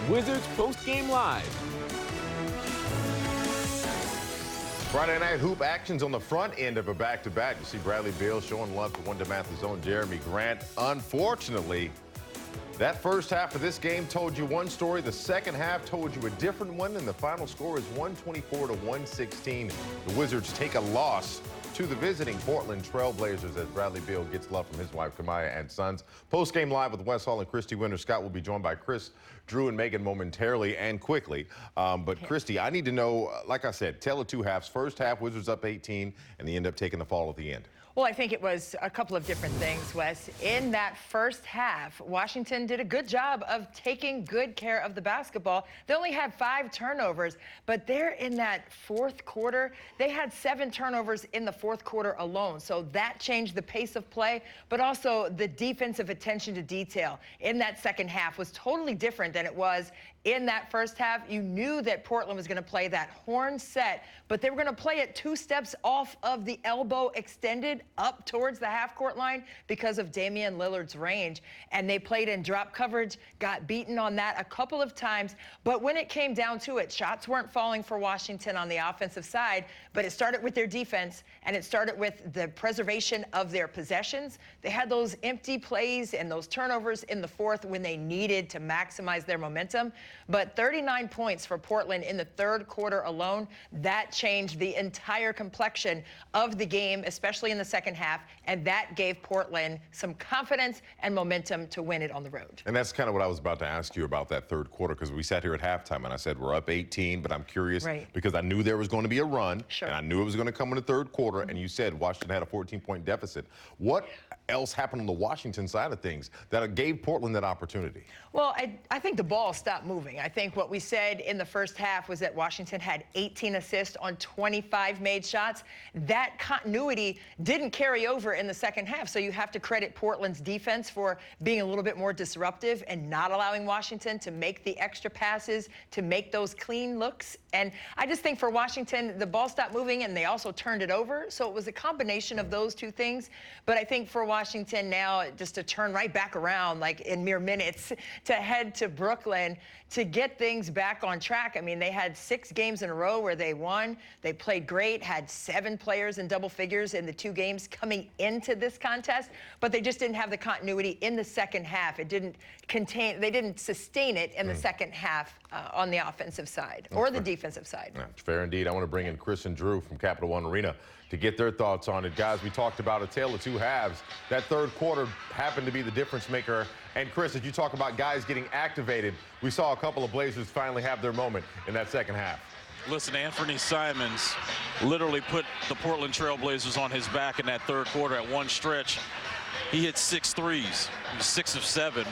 Wizards Postgame Live. Friday night hoop actions on the front end of a back-to-back. You see Bradley Beal showing love to one DeMatha's own Jeremy Grant. Unfortunately, that first half of this game told you one story. The second half told you a different one, and the final score is 124 to 116. The Wizards take a loss to the visiting Portland Trailblazers as Bradley Beal gets love from his wife, Kamaya, and sons. Post-game live with Wes Hall and Christy Winter. Scott will be joined by Chris, Drew, and Megan momentarily and quickly. But Christy, I need to know, like I said, tell of two halves. First half, Wizards up 18, and they end up taking the fall at the end. Well, I think it was a couple of different things, Wes. In that first half, Washington did a good job of taking good care of the basketball. They only had 5 turnovers, but there in that fourth quarter, they had 7 turnovers in the fourth quarter alone. So that changed the pace of play, but also the defensive attention to detail in that second half was totally different than it was in that first half. You knew that Portland was going to play that horn set, but they were going to play it 2 steps off of the elbow extended up towards the half-court line because of Damian Lillard's range. And they played in drop coverage, got beaten on that a couple of times. But when it came down to it, shots weren't falling for Washington on the offensive side, but it started with their defense, and it started with the preservation of their possessions. They had those empty plays and those turnovers in the fourth when they needed to maximize their momentum. But 39 points for Portland in the third quarter alone, that changed the entire complexion of the game, especially in the second half, and that gave Portland some confidence and momentum to win it on the road. And that's kind of what I was about to ask you about that third quarter, because we sat here at halftime and I said we're up 18, but I'm curious because I knew there was going to be a run, and I knew it was going to come in the third quarter, and you said Washington had a 14-point deficit. What else happened on the Washington side of things that gave Portland that opportunity? Well, I think the ball stopped moving. I think what we said in the first half was that Washington had 18 assists on 25 made shots. That continuity didn't carry over in the second half, so you have to credit Portland's defense for being a little bit more disruptive and not allowing Washington to make the extra passes, to make those clean looks. And I just think for Washington, the ball stopped moving and they also turned it over, so it was a combination of those two things. But I think for Washington now, just to turn right back around, like in mere minutes, to head to Brooklyn to get things back on track. I mean, they had 6 games in a row where they won. They played great, had 7 players in double figures in the 2 games coming into this contest, but they just didn't have the continuity in the second half. It didn't contain, they didn't sustain it in the second half on the offensive side or the defensive side. That's fair indeed. I want to bring in Chris and Drew from Capital One Arena to get their thoughts on it. Guys, we talked about a tale of two halves. That third quarter happened to be the difference maker. And Chris, as you talk about guys getting activated, we saw a couple of Blazers finally have their moment in that second half. Listen, Anthony Simons literally put the Portland Trailblazers on his back in that third quarter at one stretch. He hit 6 threes, 6 of 7,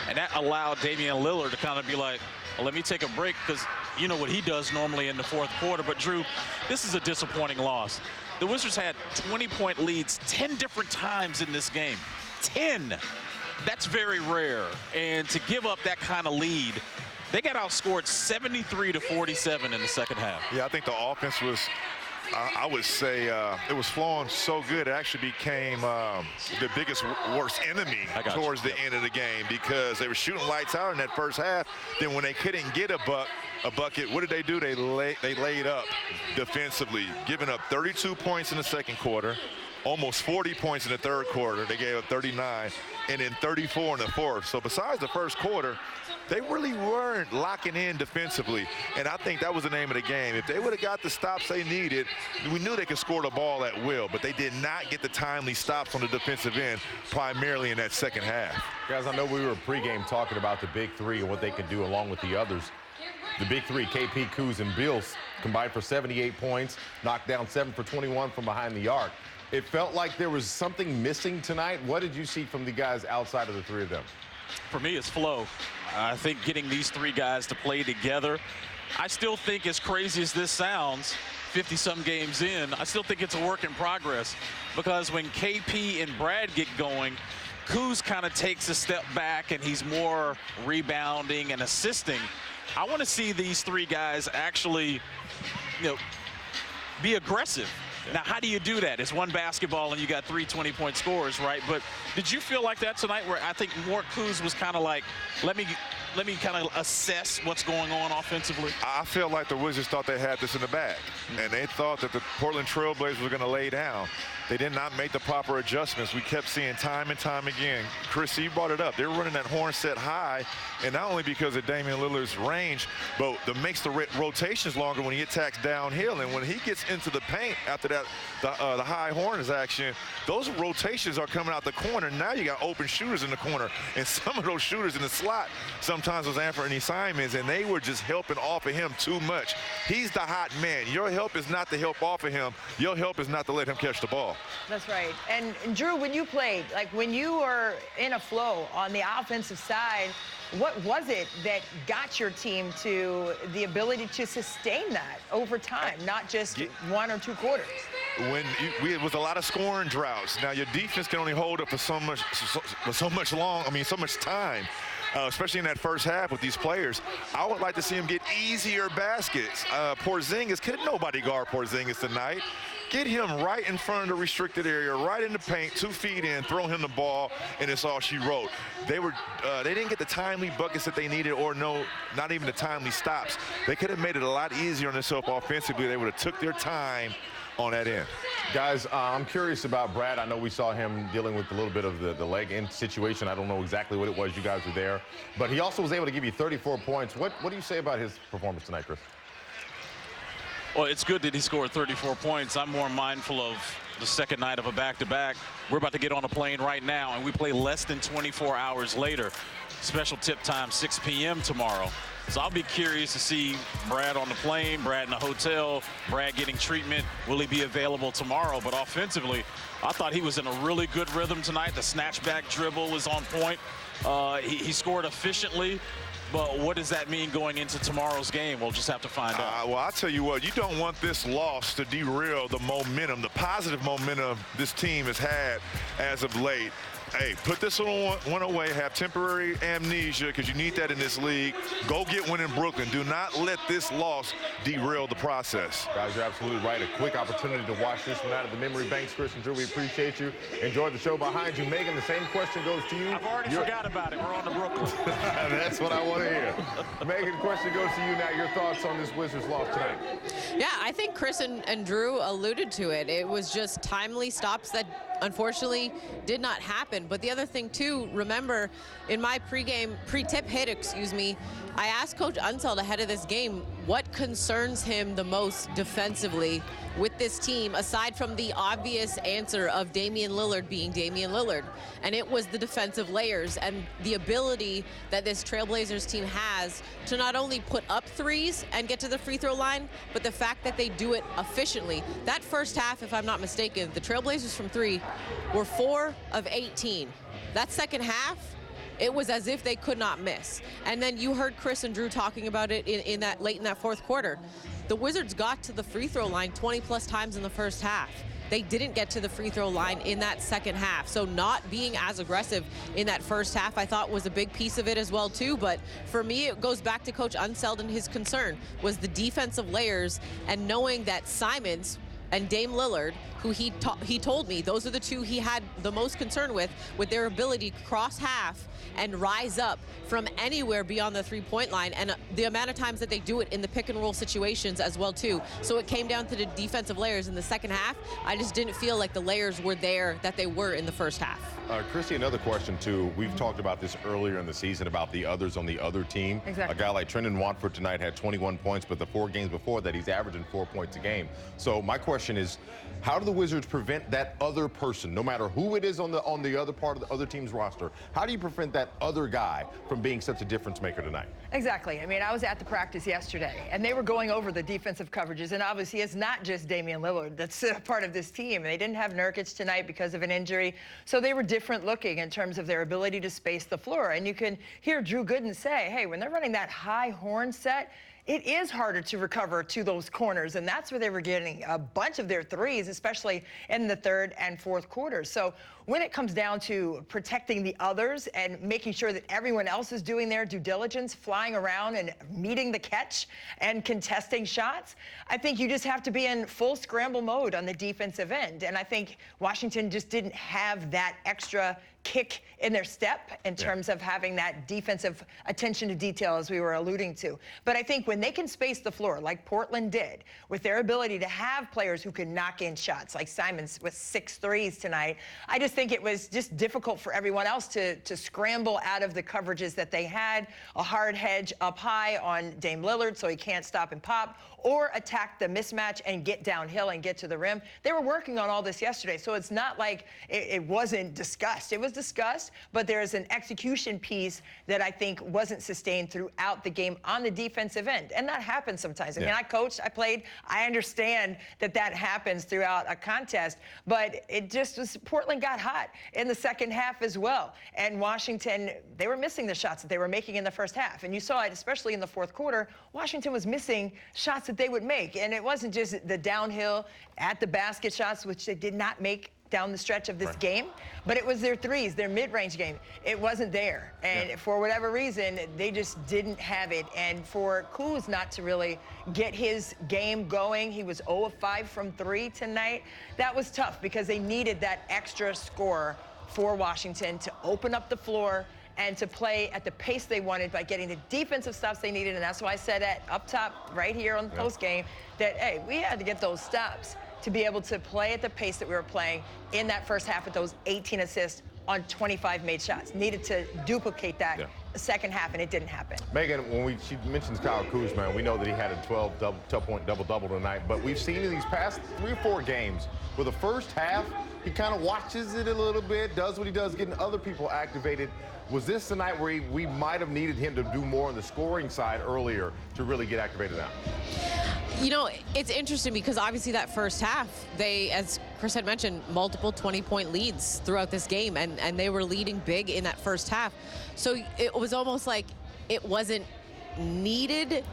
and that allowed Damian Lillard to kind of be like, well, let me take a break, because you know what he does normally in the fourth quarter. But Drew, this is a disappointing loss. The Wizards had 20-point leads 10 different times in this game. 10. That's very rare. And to give up that kind of lead, they got outscored 73 to 47 in the second half. Yeah, I think the offense was, I would say, it was flowing so good it actually became the biggest, worst enemy towards the end of the game, because they were shooting lights out in that first half. Then when they couldn't get a bucket, what did they do? They laid up defensively, giving up 32 points in the second quarter, almost 40 points in the third quarter. They gave up 39, and then 34 in the fourth. So besides the first quarter, they really weren't locking in defensively, and I think that was the name of the game. If they would have got the stops they needed, we knew they could score the ball at will, but they did not get the timely stops on the defensive end, primarily in that second half. Guys, I know we were pregame talking about the big three and what they can do along with the others. The big three, KP, Kuz, and Bills, combined for 78 points, knocked down 7 for 21 from behind the arc. It felt like there was something missing tonight. What did you see from the guys outside of the three of them? For me, it's flow. I think getting these 3 guys to play together, I still think, as crazy as this sounds, 50-some games in, I still think it's a work in progress, because when KP and Brad get going, Kuz kind of takes a step back and he's more rebounding and assisting. I want to see these 3 guys actually, be aggressive. Now, how do you do that? It's one basketball and you got 3 20-point scores, right? But did you feel like that tonight, where I think more Kuz was kind of like, let me let me kind of assess what's going on offensively? I feel like the Wizards thought they had this in the bag, and they thought that the Portland Trail Blazers were going to lay down. They did not make the proper adjustments. We kept seeing time and time again. Chris, you brought it up. They were running that horn set high, and not only because of Damian Lillard's range, but that makes the rotations longer when he attacks downhill. And when he gets into the paint after that, the high horns action, those rotations are coming out the corner. Now you got open shooters in the corner, and some of those shooters in the slot sometimes was Anthony Simons, and they were just helping off of him too much. He's the hot man. Your help is not to help off of him. Your help is not to let him catch the ball. That's right. And Drew, when you played, like when you were in a flow on the offensive side, what was it that got your team to the ability to sustain that over time, not just 1 or 2 quarters? It was a lot of scoring droughts. Now your defense can only hold up for so much time. Especially in that first half with these players. I would like to see him get easier baskets. Porzingis, couldn't nobody guard Porzingis tonight. Get him right in front of the restricted area, right in the paint, 2 feet in, throw him the ball, and it's all she wrote. They didn't get the timely buckets that they needed, or not even the timely stops. They could have made it a lot easier on themselves offensively. They would have took their time on that end. Guys, I'm curious about Brad. I know we saw him dealing with a little bit of the leg in situation. I don't know exactly what it was. You guys were there. But he also was able to give you 34 points. What do you say about his performance tonight, Chris? Well, it's good that he scored 34 points. I'm more mindful of the second night of a back-to-back. We're about to get on a plane right now, and we play less than 24 hours later. Special tip time, 6 p.m. tomorrow. So I'll be curious to see Brad on the plane, Brad in the hotel, Brad getting treatment. Will he be available tomorrow? But offensively, I thought he was in a really good rhythm tonight. The snatchback dribble was on point. He scored efficiently. But what does that mean going into tomorrow's game? We'll just have to find out. Well, I'll tell you what, you don't want this loss to derail the momentum, the positive momentum this team has had as of late. Hey, put this one away, have temporary amnesia, because you need that in this league. Go get one in Brooklyn. Do not let this loss derail the process. Guys, you're absolutely right. A quick opportunity to watch this one out of the memory banks. Chris and Drew, we appreciate you. Enjoy the show behind you. Megan, the same question goes to you. I've already forgot about it. We're on to Brooklyn. That's what I want to hear. Megan, the question goes to you now. Your thoughts on this Wizards loss tonight? Yeah, I think Chris and Drew alluded to it. It was just timely stops that unfortunately did not happen. But the other thing too, remember in my pre-tip hit, I asked Coach Unseld ahead of this game what concerns him the most defensively with this team, aside from the obvious answer of Damian Lillard being Damian Lillard. And it was the defensive layers and the ability that this Trailblazers team has to not only put up threes and get to the free throw line, but the fact that they do it efficiently. That first half, if I'm not mistaken, the Trailblazers from 3 were 4 of 18. That second half, it was as if they could not miss. And then you heard Chris and Drew talking about it in that late in that fourth quarter. The Wizards got to the free throw line 20+ times in the first half. They didn't get to the free throw line in that second half. So not being as aggressive in that first half, I thought was a big piece of it as well too. But for me, it goes back to Coach Unseld, and his concern was the defensive layers and knowing that Simons and Dame Lillard, who he told me those are the two he had the most concern with their ability to cross half and rise up from anywhere beyond the three-point line, and the amount of times that they do it in the pick and roll situations as well too. So it came down to the defensive layers in the second half. I just didn't feel like the layers were there that they were in the first half. Chrissy, another question too. We've talked about this earlier in the season about the others on the other team. Exactly. A guy like Trendon Watford tonight had 21 points, but the 4 games before that, he's averaging 4 points a game. So my question is, how do the Wizards prevent that other person, no matter who it is on the other part of the other team's roster? How do you prevent that other guy from being such a difference maker tonight? Exactly. I mean, I was at the practice yesterday, and they were going over the defensive coverages, and obviously it's not just Damian Lillard that's part of this team. They didn't have Nurkic tonight because of an injury, so they were different looking in terms of their ability to space the floor. And you can hear Drew Gooden say, hey, when they're running that high horn set, it is harder to recover to those corners, and that's where they were getting a bunch of their threes, especially in the third and fourth quarters. So when it comes down to protecting the others and making sure that everyone else is doing their due diligence, flying around and meeting the catch and contesting shots, I think you just have to be in full scramble mode on the defensive end. And I think Washington just didn't have that extra kick in their step in terms of having that defensive attention to detail, as we were alluding to. But I think when they can space the floor, like Portland did, with their ability to have players who can knock in shots, like Simons with 6 threes tonight, I just think it was just difficult for everyone else to scramble out of the coverages that they had. A hard hedge up high on Dame Lillard so he can't stop and pop, or attack the mismatch and get downhill and get to the rim. They were working on all this yesterday, so it's not like it wasn't discussed. It was discussed, but there's an execution piece that I think wasn't sustained throughout the game on the defensive end, and that happens sometimes. I mean, I coached, I played, I understand that happens throughout a contest, but it just was, Portland got hot in the second half as well, and Washington, they were missing the shots that they were making in the first half, and you saw it especially in the fourth quarter. Washington was missing shots that they would make, and it wasn't just the downhill at the basket shots, which they did not make down the stretch of this game, but it was their threes, their mid-range game. It wasn't there, and for whatever reason, they just didn't have it. And for Kuz not to really get his game going, he was 0 of 5 from 3 tonight. That was tough because they needed that extra score for Washington to open up the floor and to play at the pace they wanted by getting the defensive stops they needed. And that's why I said that up top right here on the post game that, hey, we had to get those stops to be able to play at the pace that we were playing in that first half with those 18 assists on 25 made shots. Needed to duplicate that second half, and it didn't happen. Megan, when she mentions Kyle Kuzma, we know that he had a 12-point double-double tonight, but we've seen in these past 3 or 4 games where the first half, he kind of watches it a little bit, does what he does, getting other people activated. Was this the night where we might have needed him to do more on the scoring side earlier to really get activated now? You know, it's interesting because obviously that first half, they, as Chris had mentioned, multiple 20-point leads throughout this game, and they were leading big in that first half. So it was almost like it wasn't needed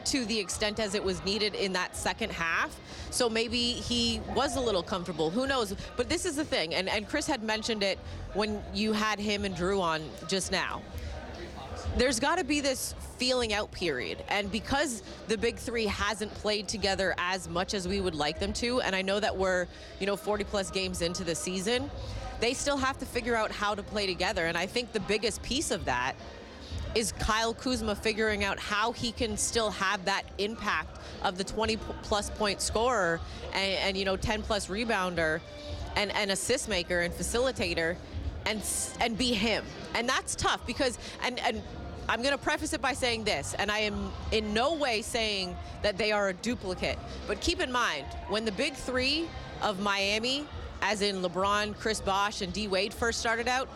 to the extent as it was needed in that second half. So maybe he was a little comfortable. Who knows? But this is the thing, and Chris had mentioned it when you had him and Drew on just now. There's got to be this feeling out period, and because the big 3 hasn't played together as much as we would like them to, and I know that we're 40+ games into the season, they still have to figure out how to play together. And I think the biggest piece of that is Kyle Kuzma figuring out how he can still have that impact of the 20+ point scorer and 10+ rebounder and assist maker and facilitator and be him. And that's tough because and I'm going to preface it by saying this, and I am in no way saying that they are a duplicate, but keep in mind, when the big 3 of Miami, as in LeBron, Chris Bosh, and D. Wade first started out,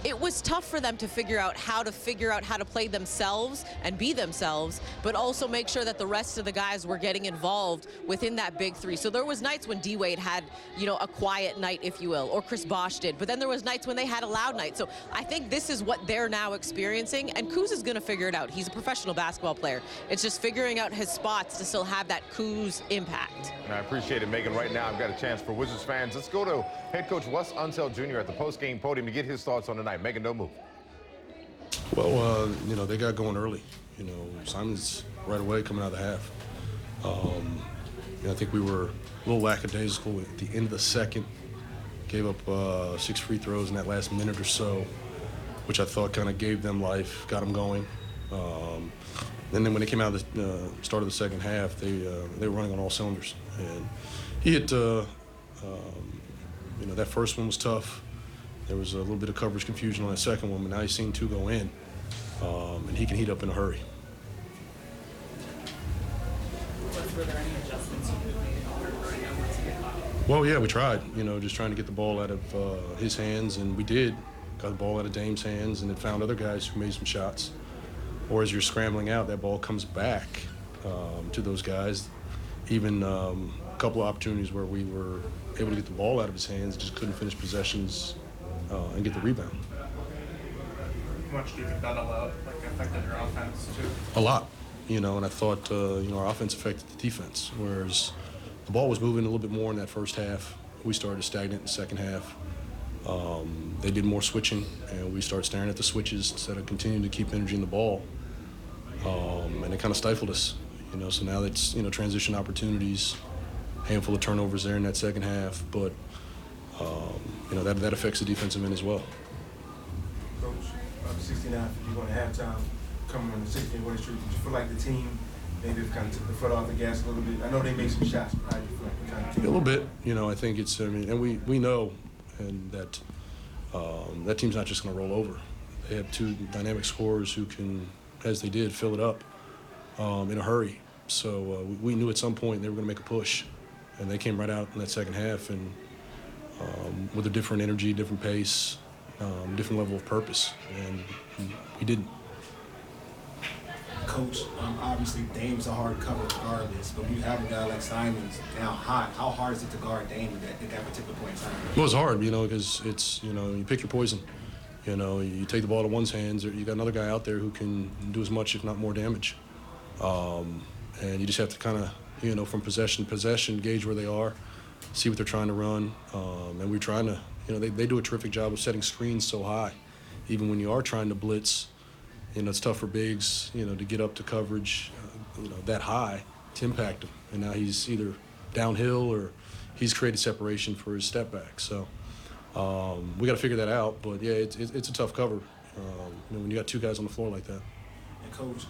it was tough for them to figure out how to play themselves and be themselves, but also make sure that the rest of the guys were getting involved within that big 3. So there was nights when D. Wade had, a quiet night, if you will, or Chris Bosh did, but then there was nights when they had a loud night. So I think this is what they're now experiencing, and Kuz is going to figure it out. He's a professional basketball player. It's just figuring out his spots to still have that Kuz impact. And I appreciate it, Megan. Right now, I've got a chance for Wizards fans. Let's go to head coach Wes Unseld Jr. at the post-game podium to get his thoughts on tonight. Megan, don't move. Well, they got going early. Simon's right away coming out of the half. I think we were a little lackadaisical at the end of the second. Gave up 6 free throws in that last minute or so, which I thought kind of gave them life, got them going. And then when they came out of the start of the second half, they were running on all cylinders. And he hit, that first one was tough. There was a little bit of coverage confusion on that second one, but now he's seen 2 go in, and he can heat up in a hurry. Were there any adjustments you could make in order for him once he got hot? Well, yeah, we tried, just trying to get the ball out of his hands, and we did. Got the ball out of Dame's hands, and then found other guys who made some shots. Or as you're scrambling out, that ball comes back to those guys. Even a couple of opportunities where we were able to get the ball out of his hands, just couldn't finish possessions and get the rebound. How much do you think that affected your offense too? A lot, and I thought our offense affected the defense, whereas the ball was moving a little bit more in that first half. We started stagnant in the second half. They did more switching, and we started staring at the switches instead of continuing to keep energy in the ball, and it kind of stifled us. So now it's transition opportunities, handful of turnovers there in that second half, but that affects the defensive end as well. up 69, 51 at halftime, coming on the 16-way street. Did you feel like the team maybe kind of took the foot off the gas a little bit? I know they made some shots, but how do you feel like the kind of team? A little bit. You know, I think it's, I mean, and we know and that that team's not just going to roll over. They have two dynamic scorers who can, as they did, fill it up in a hurry. So we knew at some point they were going to make a push, and they came right out in that second half and with a different energy, different pace, different level of purpose, and we didn't. Coach, obviously Dame's a hard cover regardless, but when you have a guy like Simons now hot, how hard is it to guard Dame at that particular point in time? Well, it's hard, you know, because it's, you know, you pick your poison. You know, you take the ball to one's hands, or you got another guy out there who can do as much, if not more, damage. And you just have to kind of, you know, from possession to possession, gauge where they are, see what they're trying to run. And we're trying to, you know, they do a terrific job of setting screens so high. Even when you are trying to blitz, you know, it's tough for bigs, you know, to get up to coverage, you know, that high to impact him. And now he's either downhill or he's created separation for his step back. So we got to figure that out. But, yeah, it's a tough cover, you know, when you got two guys on the floor like that. And, Coach,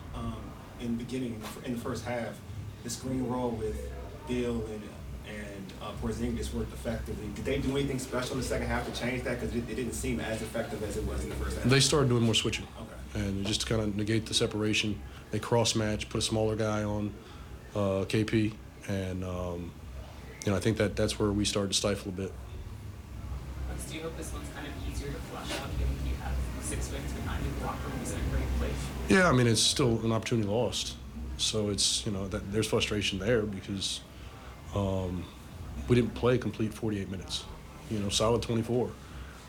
in the beginning, in the first half, the screen roll with Bill and Porzingis worked effectively. Did they do anything special in the second half to change that? Because it didn't seem as effective as it was in the first half. They started doing more switching. Okay. And just to kind of negate the separation, they cross-match, put a smaller guy on KP, and you know, I think that's where we started to stifle a bit. Do you hope this one's kind of easier to flush out, given you have 6 wings behind you, the locker room is in a great place? Yeah, I mean, it's still an opportunity lost. So it's, you know, that there's frustration there because we didn't play complete 48 minutes, you know, solid 24.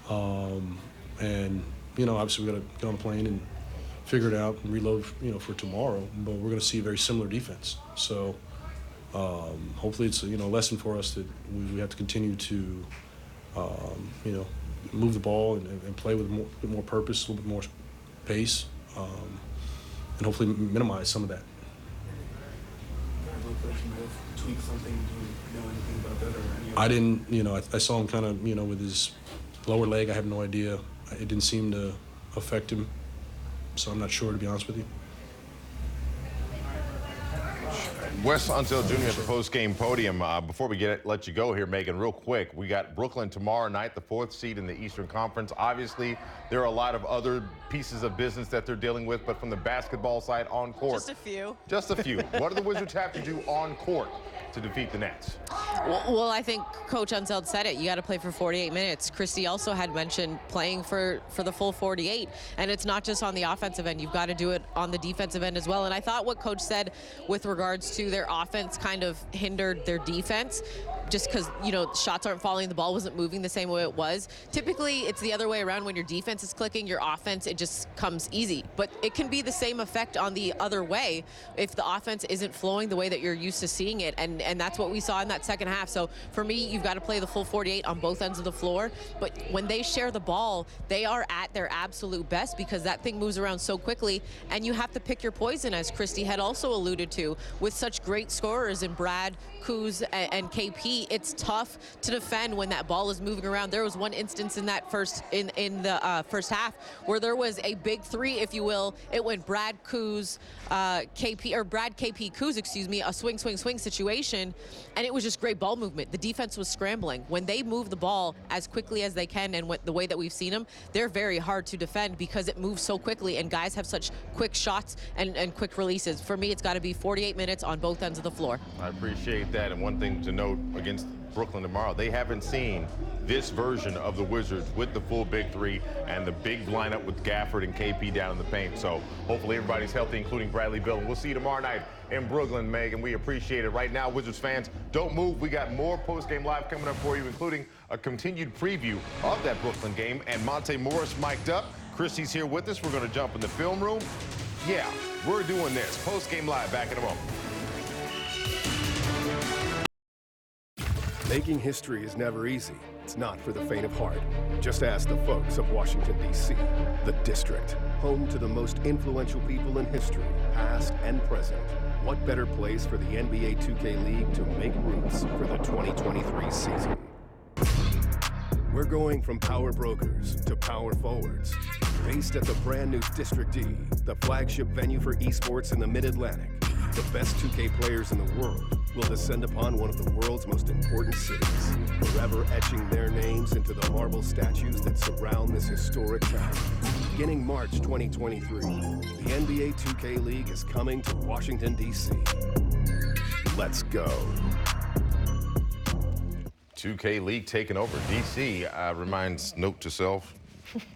And, you know, obviously we got to get on a plane and figure it out and reload, you know, for tomorrow. But we're going to see a very similar defense. So hopefully it's, you know, a lesson for us that we have to continue to, you know, move the ball and play with a bit more purpose, a little bit more pace, and hopefully minimize some of that. I didn't, you know, I saw him kind of, you know, with his lower leg. I have no idea. It didn't seem to affect him, so I'm not sure, to be honest with you. Wes Unseld Jr. at the post-game podium. Before we let you go here, Megan, real quick, we got Brooklyn tomorrow night, the 4th seed in the Eastern Conference. Obviously, there are a lot of other pieces of business that they're dealing with, but from the basketball side on court. Just a few. Just a few. What do the Wizards have to do on court to defeat the Nets? Well, I think Coach Unseld said it. You got to play for 48 minutes. Christy also had mentioned playing for the full 48, and it's not just on the offensive end. You've got to do it on the defensive end as well. And I thought what Coach said with regards to their offense kind of hindered their defense, just because, you know, shots aren't falling, the ball wasn't moving the same way it was. Typically, it's the other way around. When your defense is clicking, your offense, it just comes easy. But it can be the same effect on the other way if the offense isn't flowing the way that you're used to seeing it, and that's what we saw in that second half. So for me, you've got to play the full 48 on both ends of the floor. But when they share the ball, they are at their absolute best because that thing moves around so quickly, and you have to pick your poison, as Christy had also alluded to. With such great scorers in Brad, Kuz, and KP, it's tough to defend when that ball is moving around. There was one instance in that first half where there was a big three, if you will. It went Brad Kuz, Brad KP Kuz, excuse me, a swing situation, and it was just great ball movement. The defense was scrambling. When they move the ball as quickly as they can, and the way that we've seen them, they're very hard to defend because it moves so quickly, and guys have such quick shots and quick releases. For me, it's got to be 48 minutes on both ends of the floor. I appreciate that. And one thing to note against Brooklyn tomorrow, they haven't seen this version of the Wizards with the full big three and the big lineup with Gafford and KP down in the paint. So hopefully everybody's healthy, including Bradley Beal. And we'll see you tomorrow night in Brooklyn, Megan. We appreciate it. Right now, Wizards fans, don't move. We got more post-game live coming up for you, including a continued preview of that Brooklyn game. And Monte Morris mic'd up. Christy's here with us. We're going to jump in the film room. Yeah, we're doing this. Post-game live, back in a moment. Making history is never easy. It's not for the faint of heart. Just ask the folks of Washington, D.C., the district, home to the most influential people in history, past and present. What better place for the NBA 2K League to make roots for the 2023 season? We're going from power brokers to power forwards. Based at the brand new District D, the flagship venue for esports in the Mid-Atlantic, the best 2K players in the world will descend upon one of the world's most important cities, forever etching their names into the marble statues that surround this historic town. Beginning March 2023, the NBA 2K League is coming to Washington, D.C. Let's go. 2K League taking over D.C. Reminds note to self,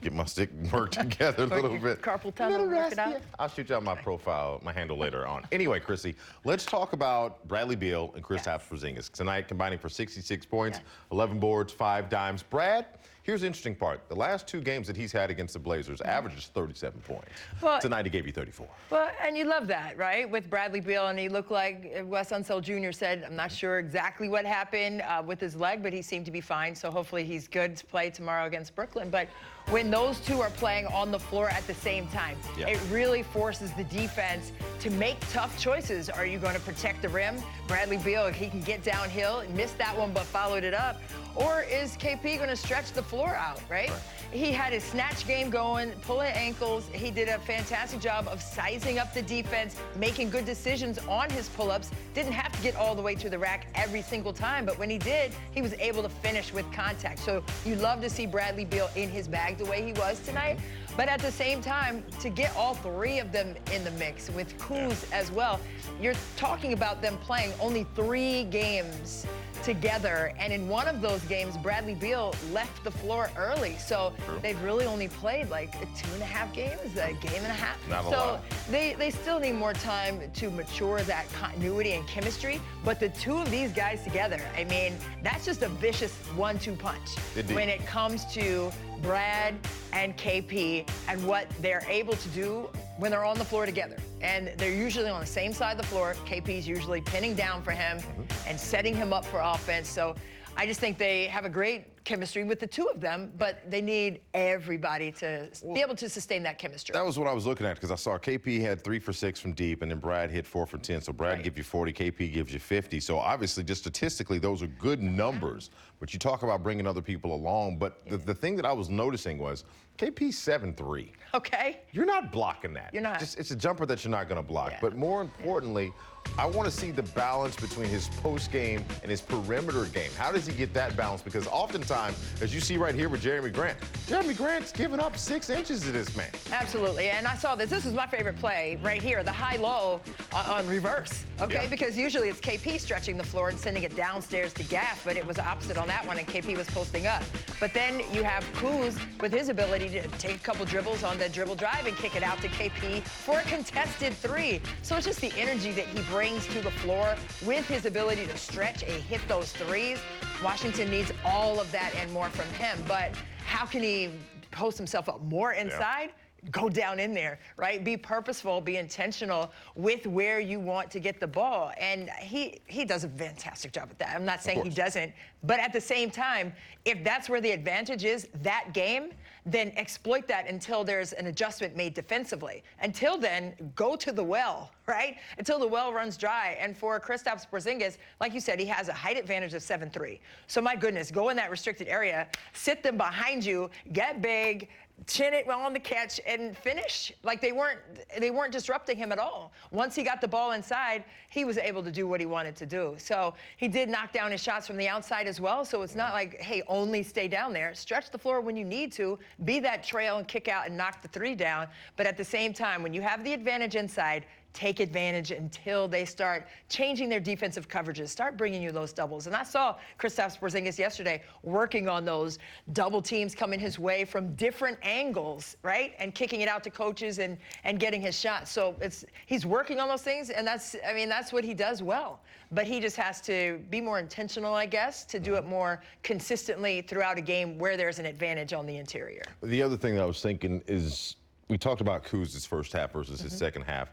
get my stick work together a little bit. Carpal tunnel, work it out. I'll shoot you out my profile, my handle later on. Anyway, Chrissy, let's talk about Bradley Beal and Kristaps Porzingis. Tonight combining for 66 points, 11 boards, 5 dimes. Brad, here's the interesting part. The last 2 games that he's had against the Blazers averages 37 points. Well, tonight he gave you 34. Well, and you love that, right? With Bradley Beal, and he looked like Wes Unseld Jr. said, I'm not sure exactly what happened with his leg, but he seemed to be fine. So hopefully he's good to play tomorrow against Brooklyn. But when those two are playing on the floor at the same time, it really forces the defense to make tough choices. Are you going to protect the rim? Bradley Beal, he can get downhill, missed that one, but followed it up. Or is KP going to stretch the floor out, right? He had his snatch game going, pulling ankles. He did a fantastic job of sizing up the defense, making good decisions on his pull-ups. Didn't have to get all the way to the rack every single time, but when he did, he was able to finish with contact. So you love to see Bradley Beal in his bag the way he was tonight. But at the same time, to get all 3 of them in the mix with Kuz as well, you're talking about them playing only 3 games together. And in one of those games, Bradley Beal left the floor early. So they've really only played like 2.5 games, a game and a half. Not a so lot. they still need more time to mature that continuity and chemistry. But the 2 of these guys together, I mean, that's just a vicious 1-2 punch when it comes to Brad and KP and what they're able to do when they're on the floor together. And they're usually on the same side of the floor. KP's usually pinning down for him and setting him up for offense. So I just think they have a great chemistry with the 2 of them, but they need everybody to be able to sustain that chemistry. That was what I was looking at, because I saw KP had 3 for 6 from deep, and then Brad hit 4 for 10. So Brad gives you 40, KP gives you 50. So obviously, just statistically, those are good numbers. But you talk about bringing other people along. But the thing that I was noticing was KP's 7'3". Okay. You're not blocking that. You're not. It's a jumper that you're not going to block. But more importantly, I want to see the balance between his post game and his perimeter game. How does he get that balance? Because oftentimes, as you see right here with Jeremy Grant's giving up 6 inches to this man. Absolutely, and I saw this. This is my favorite play right here, the high-low on reverse, okay? Because usually it's KP stretching the floor and sending it downstairs to Gaff, but it was opposite on that one, and KP was posting up. But then you have Kuz with his ability to take a couple dribbles on the dribble drive and kick it out to KP for a contested 3. So it's just the energy that he brings to the floor with his ability to stretch and hit those 3s. Washington needs all of that and more from him, but how can he post himself up more inside? Go down in there, right? Be purposeful, be intentional with where you want to get the ball. And he does a fantastic job at that. I'm not saying he doesn't, but at the same time, if that's where the advantage is, that game, then exploit that until there's an adjustment made defensively. Until then, go to the well, right? Until the well runs dry. And for Kristaps Porzingis, like you said, he has a height advantage of 7'3". So my goodness, go in that restricted area, sit them behind you, get big, chin it on the catch and finish. Like they weren't disrupting him at all. Once he got the ball inside, he was able to do what he wanted to do. So he did knock down his shots from the outside as well. So it's not like, hey, only stay down there. Stretch the floor when you need to. Be that trail and kick out and knock the 3 down. But at the same time, when you have the advantage inside, take advantage until they start changing their defensive coverages, start bringing you those doubles. And I saw Kristaps Porzingis yesterday working on those double teams coming his way from different angles, right? And kicking it out to coaches and getting his shot. So he's working on those things, and that's what he does well. But he just has to be more intentional, I guess, to do it more consistently throughout a game where there's an advantage on the interior. The other thing that I was thinking is we talked about Kuz's first half versus his second half.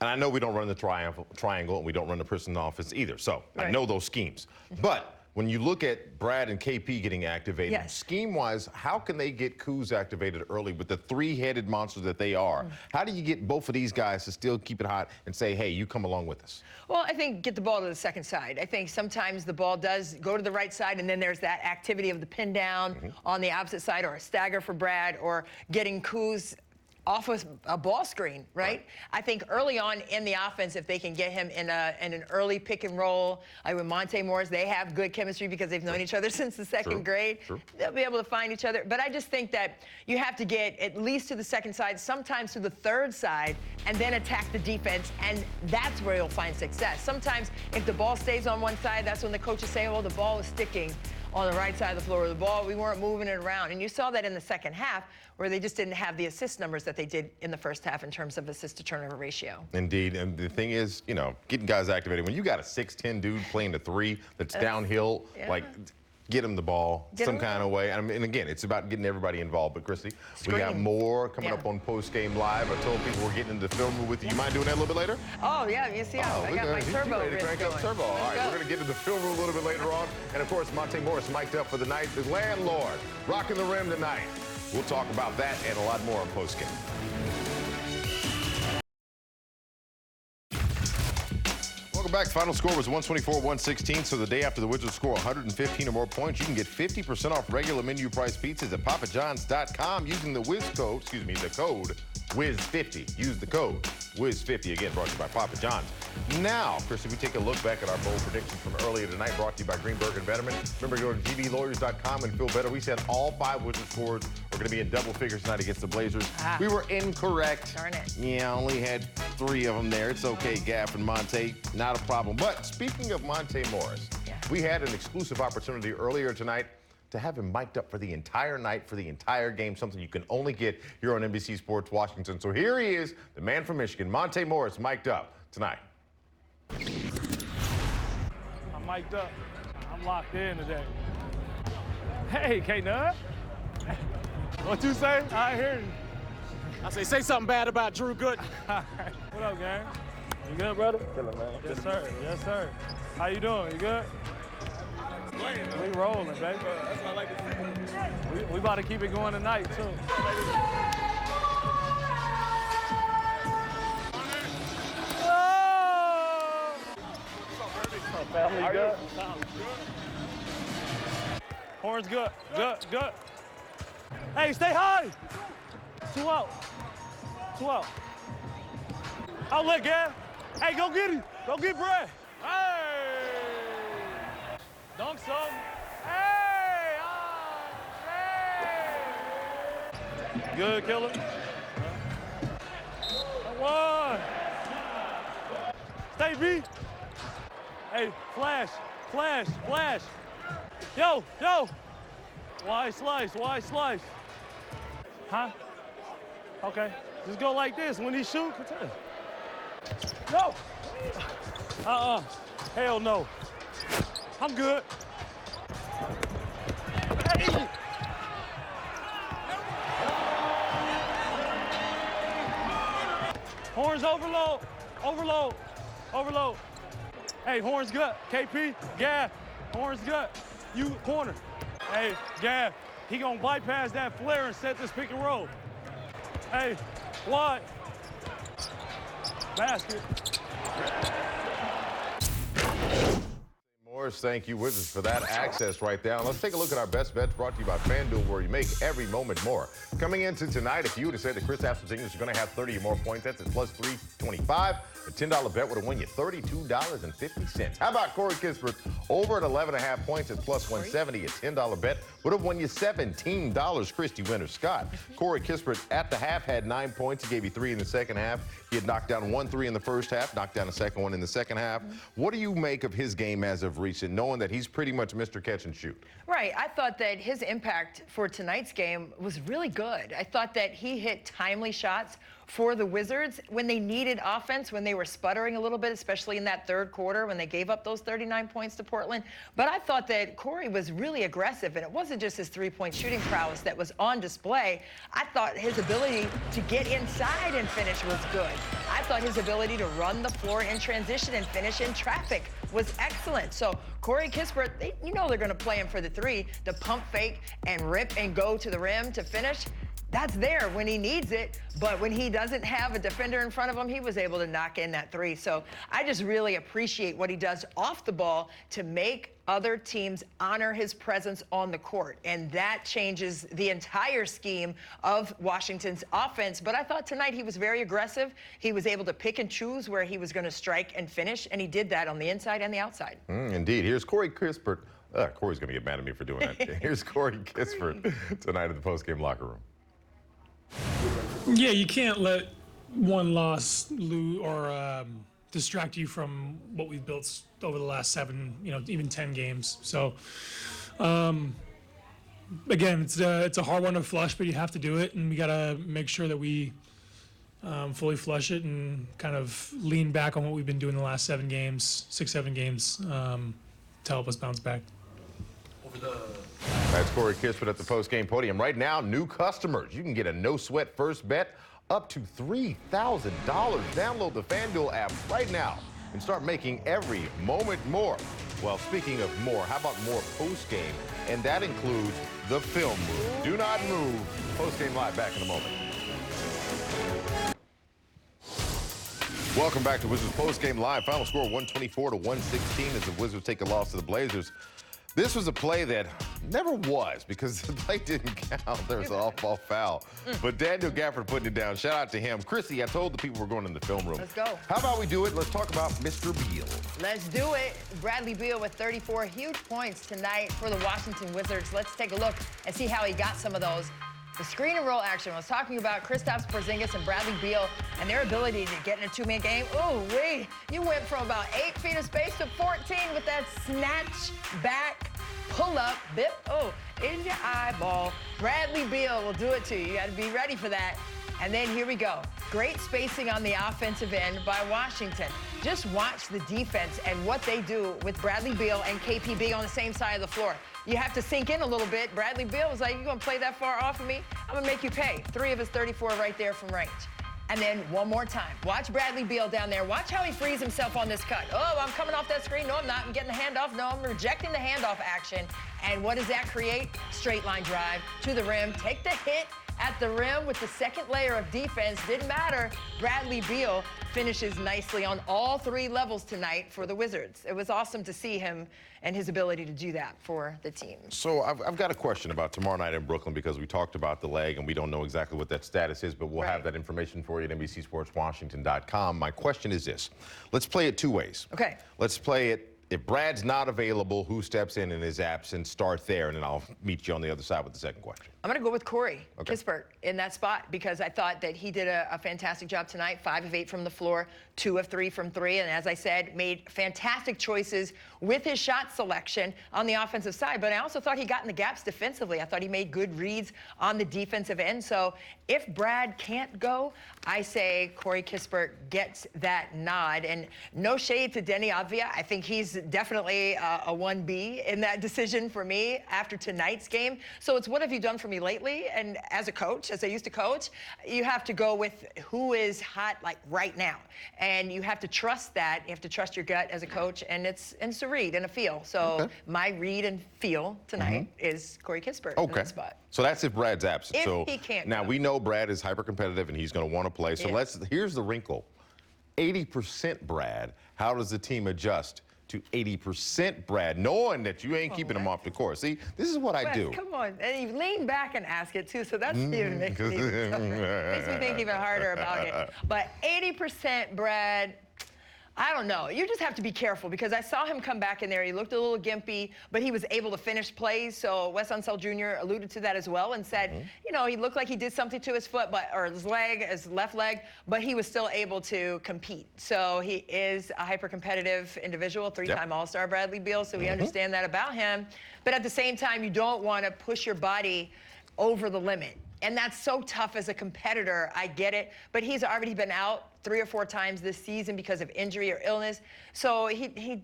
And I know we don't run the triangle and we don't run the prison offense either. So I know those schemes. But when you look at Brad and KP getting activated, yes. scheme-wise, how can they get Kuz activated early with the three-headed monsters that they are? How do you get both of these guys to still keep it hot and say, hey, you come along with us? Well, I think get the ball to the second side. I think sometimes the ball does go to the right side, and then there's that activity of the pin down on the opposite side, or a stagger for Brad, or getting Kuz off of a ball screen, right? I think early on in the offense, if they can get him in an early pick and roll, like with Monte Morris, they have good chemistry because they've known each other since the second grade. They'll be able to find each other. But I just think that you have to get at least to the second side, sometimes to the third side, and then attack the defense, and that's where you'll find success. Sometimes if the ball stays on one side, that's when the coaches say, well, the ball is sticking on the right side of the floor. The ball, we weren't moving it around. And you saw that in the second half, where they just didn't have the assist numbers that they did in the first half in terms of assist to turnover ratio. Indeed, and the thing is, you know, getting guys activated, when you got a 6'10" dude playing the three that's downhill, like, get him the ball some kind of way. And again, it's about getting everybody involved. But Christy, we got more coming up on PostGame Live. I told people we're getting into the film room with you. You mind doing that a little bit later? Oh, yeah, you see, I got my turbo ready to wrist crank up going. turbo. All right, we're going to get to the film room a little bit later on. And of course, Monte Morris mic'd up for the night. The landlord rocking the rim tonight. We'll talk about that and a lot more on PostGame. Welcome back. Final score was 124-116. So the day after the Wizards score 115 or more points, you can get 50% off regular menu price pizzas at papajohns.com using the the code WIZ50. Use the code WIZ50. Again, brought to you by Papa John's. Now, Christy, we take a look back at our bold predictions from earlier tonight, brought to you by Greenberg and Betterman. Remember, go to gblawyers.com and feel better. We said all 5 Wizards scores are going to be in double figures tonight against the Blazers. We were incorrect. Darn it. Yeah, only had 3 of them there. It's okay, Gaff and Monte, not a problem. But speaking of Monte Morris, we had an exclusive opportunity earlier tonight to have him mic'd up for the entire night, for the entire game, something you can only get here on NBC Sports Washington. So here he is, the man from Michigan, Monte Morris, mic'd up tonight. I'm mic'd up. I'm locked in today. Hey, K-Nut. What you say? I hear you. I say something bad about Drew Gooden. What up, gang? You good, brother? Chilling, man. Yes, sir. Yes, sir. How you doing? You good? We rolling, baby. That's what I like to see. We about to keep it going tonight, too. Oh! Family good? Horns good. Good. Hey, stay high. 2 out. 2 out. Outlet, Gav. Hey, go get him. Go get Brad. Hey! Dunk some. Hey! Hey! Good, killer. One. Stay B. Hey, flash. Yo. Wide slice. Huh? Okay. Just go like this. When he shoot, no. Hell no. I'm good. Hey. Horns overload. Hey, Horns gut. KP, Gav, Horns gut. You corner. Hey, Gav, he gonna bypass that flare and set this pick and roll. Hey, what? Basket. Morris, thank you, Wizards, for that access right there. Let's take a look at our best bets brought to you by FanDuel, where you make every moment more. Coming into tonight, if you would have said that Chris English is going to have 30 or more points, that's at plus 325. A $10 bet would have won you $32.50. How about Corey Kispert over at 11.5 points at plus 170? A $10 bet would have won you $17. Christy Winter Scott. Corey Kispert at the half had 9 points. He gave you 3 in the second half. He had knocked down 1 3 in the first half, knocked down a second one in the second half. What do you make of his game as of recent, knowing that he's pretty much Mr. Catch and Shoot? Right. I thought that his impact for tonight's game was really good. I thought that he hit timely shots for the Wizards when they needed offense, when they were sputtering a little bit, especially in that third quarter when they gave up those 39 points to Portland. But I thought that Corey was really aggressive, and it wasn't just his three-point shooting prowess that was on display. I thought his ability to get inside and finish was good. I thought his ability to run the floor in transition and finish in traffic was excellent. So Corey Kispert, you know they're going to play him for the three, the pump fake and rip and go to the rim to finish. That's there when he needs it, but when he doesn't have a defender in front of him, he was able to knock in that three. So I just really appreciate what he does off the ball to make other teams honor his presence on the court, and that changes the entire scheme of Washington's offense. But I thought tonight he was very aggressive. He was able to pick and choose where he was going to strike and finish, and he did that on the inside and the outside. Indeed. Here's Corey Kispert. Corey's going to get mad at me for doing that. Here's Corey Kispert tonight in the postgame locker room. Yeah, you can't let one loss lose or distract you from what we've built over the last 7, even 10 games. So, again, it's a hard one to flush, but you have to do it, and we got to make sure that we fully flush it and kind of lean back on what we've been doing the last 6, 7 games to help us bounce back. That's Corey Kispert at the post-game podium. Right now, new customers, you can get a no-sweat first bet up to $3,000. Download the FanDuel app right now and start making every moment more. Well, speaking of more, how about more post-game? And that includes the film move. Do not move. Post-game live back in a moment. Welcome back to Wizards Post-Game Live. Final score 124-116 as the Wizards take a loss to the Blazers. This was a play that never was because the play didn't count. There was an off-ball foul. But Daniel Gafford putting it down. Shout out to him. Chrissy, I told the people we're going in the film room. Let's go. How about we do it? Let's talk about Mr. Beal. Let's do it. Bradley Beal with 34 huge points tonight for the Washington Wizards. Let's take a look and see how he got some of those. The screen and roll action. I was talking about Kristaps Porzingis and Bradley Beal and their ability to get in a two-man game. Oh, wait. You went from about 8 feet of space to 14 with that snatch back pull up, bip, in your eyeball. Bradley Beal will do it to you. You got to be ready for that. And then here we go. Great spacing on the offensive end by Washington. Just watch the defense and what they do with Bradley Beal and KP being on the same side of the floor. You have to sink in a little bit. Bradley Beal was like, you going to play that far off of me? I'm going to make you pay. 3 of his 34 right there from range. And then one more time. Watch Bradley Beal down there. Watch how he frees himself on this cut. Oh, I'm coming off that screen. No, I'm not. I'm getting the handoff. No, I'm rejecting the handoff action. And what does that create? Straight line drive to the rim. Take the hit at the rim with the second layer of defense. Didn't matter. Bradley Beal finishes nicely on all 3 levels tonight for the Wizards. It was awesome to see him and his ability to do that for the team. So I've got a question about tomorrow night in Brooklyn because we talked about the leg and we don't know exactly what that status is, but we'll have that information for you at NBCSportsWashington.com. My question is this. Let's play it 2 ways. Okay. Let's play it. If Brad's not available, who steps in his absence? Start there, and then I'll meet you on the other side with the second question. I'm going to go with Corey Kispert in that spot because I thought that he did a fantastic job tonight. 5 of 8 from the floor, 2 of 3 from 3. And as I said, made fantastic choices with his shot selection on the offensive side. But I also thought he got in the gaps defensively. I thought he made good reads on the defensive end. So if Brad can't go, I say Corey Kispert gets that nod. And no shade to Denny Avdia. I think he's definitely a 1B in that decision for me after tonight's game. So it's what have you done for me lately? And as a coach, as I used to coach, you have to go with who is hot like right now. And you have to trust that. You have to trust your gut as a coach, and it's a read and a feel. So my read and feel tonight is Corey Kispert in that spot. So that's if Brad's absent. If so he can't now go. we know Brad is hyper competitive and he's going to want to play. So here's the wrinkle. 80% Brad. How does the team adjust to 80% Brad, knowing that you ain't keeping him off the court? See, this is what I do. Come on. And you lean back and ask it, too, so that's even makes me think even harder about it. But 80% Brad, I don't know. You just have to be careful because I saw him come back in there. He looked a little gimpy, but he was able to finish plays. So Wes Unseld Jr. alluded to that as well and said, you know, he looked like he did something to his foot, or his leg, his left leg, but he was still able to compete. So he is a hyper-competitive individual, 3-time All-Star Bradley Beal, so we understand that about him. But at the same time, you don't want to push your body over the limit. And that's so tough as a competitor. I get it. But he's already been out 3 or 4 times this season because of injury or illness. So he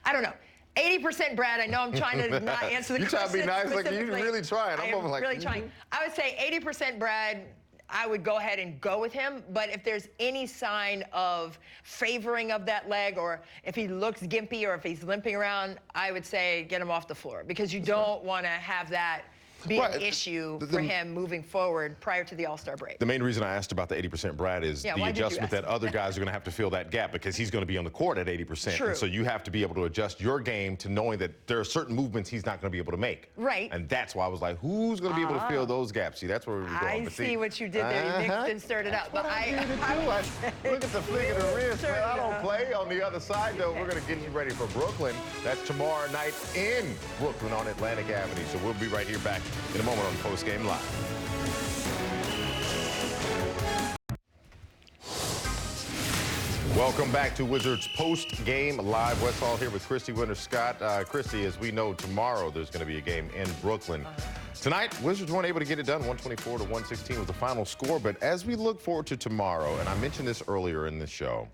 I don't know. 80% Brad. I know I'm trying to not answer the question. You trying to be nice, like you're really trying. I'm really trying. I would say 80% Brad. I would go ahead and go with him. But if there's any sign of favoring of that leg, or if he looks gimpy, or if he's limping around, I would say get him off the floor, because you don't want to have that be an issue for him moving forward prior to the All-Star break. The main reason I asked about the 80% Brad is the adjustment that other guys are going to have to fill that gap, because he's going to be on the court at 80%. True. And so you have to be able to adjust your game to knowing that there are certain movements he's not going to be able to make. Right. And that's why I was like, who's going to be able to fill those gaps? See, that's where we were going. I see what you did there. You mixed and stirred it up. But look at the flick of the wrist, man. I don't play. On the other side, though, we're going to get you ready for Brooklyn. That's tomorrow night in Brooklyn on Atlantic Avenue. So we'll be right here back in a moment on PostGame Live. Welcome back to Wizards Post-Game Live. Wes Hall here with Christy Winter-Scott. Christy, as we know, tomorrow there's going to be a game in Brooklyn. Tonight, Wizards weren't able to get it done. 124-116 was the final score. But as we look forward to tomorrow, and I mentioned this earlier in the show,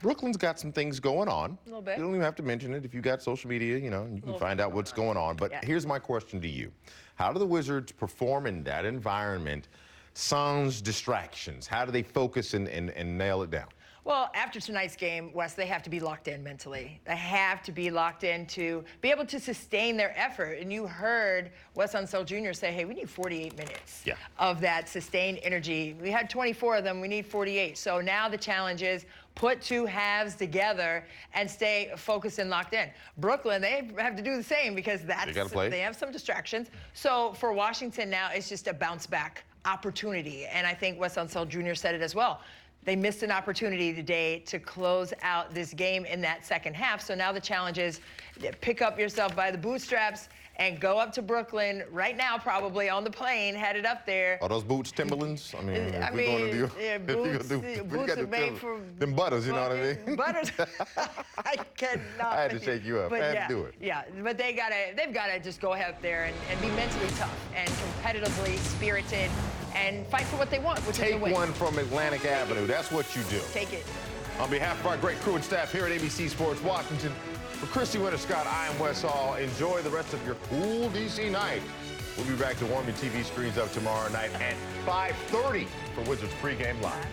Brooklyn's got some things going on. A little bit. You don't even have to mention it. If you got social media, you know, you can find out what's going on. But here's my question to you. How do the Wizards perform in that environment sans distractions? How do they focus and nail it down? Well, after tonight's game, Wes, they have to be locked in mentally. They have to be locked in to be able to sustain their effort. And you heard Wes Unseld Jr. say, hey, we need 48 minutes of that sustained energy. We had 24 of them. We need 48. So now the challenge is put 2 halves together and stay focused and locked in. Brooklyn, they have to do the same, because they have some distractions. So for Washington now, it's just a bounce back opportunity. And I think Wes Unseld Jr. said it as well. They missed an opportunity today to close out this game in that second half. So now the challenge is pick up yourself by the bootstraps and go up to Brooklyn right now, probably on the plane, headed up there. Are those boots Timberlands? I mean, if we're going to do, boots are made for them butters, you know what I mean? Butters. I cannot. I had to shake you up. I had to do it. Yeah, but they've got to just go out there and be mentally tough and competitively spirited and fight for what they want, which is a win. Take one from Atlantic Avenue. That's what you do. Take it. On behalf of our great crew and staff here at ABC Sports Washington, for Christy Winter-Scott, I am Wes Hall. Enjoy the rest of your cool DC night. We'll be back to warm your TV screens up tomorrow night at 5:30 for Wizards Pregame Live.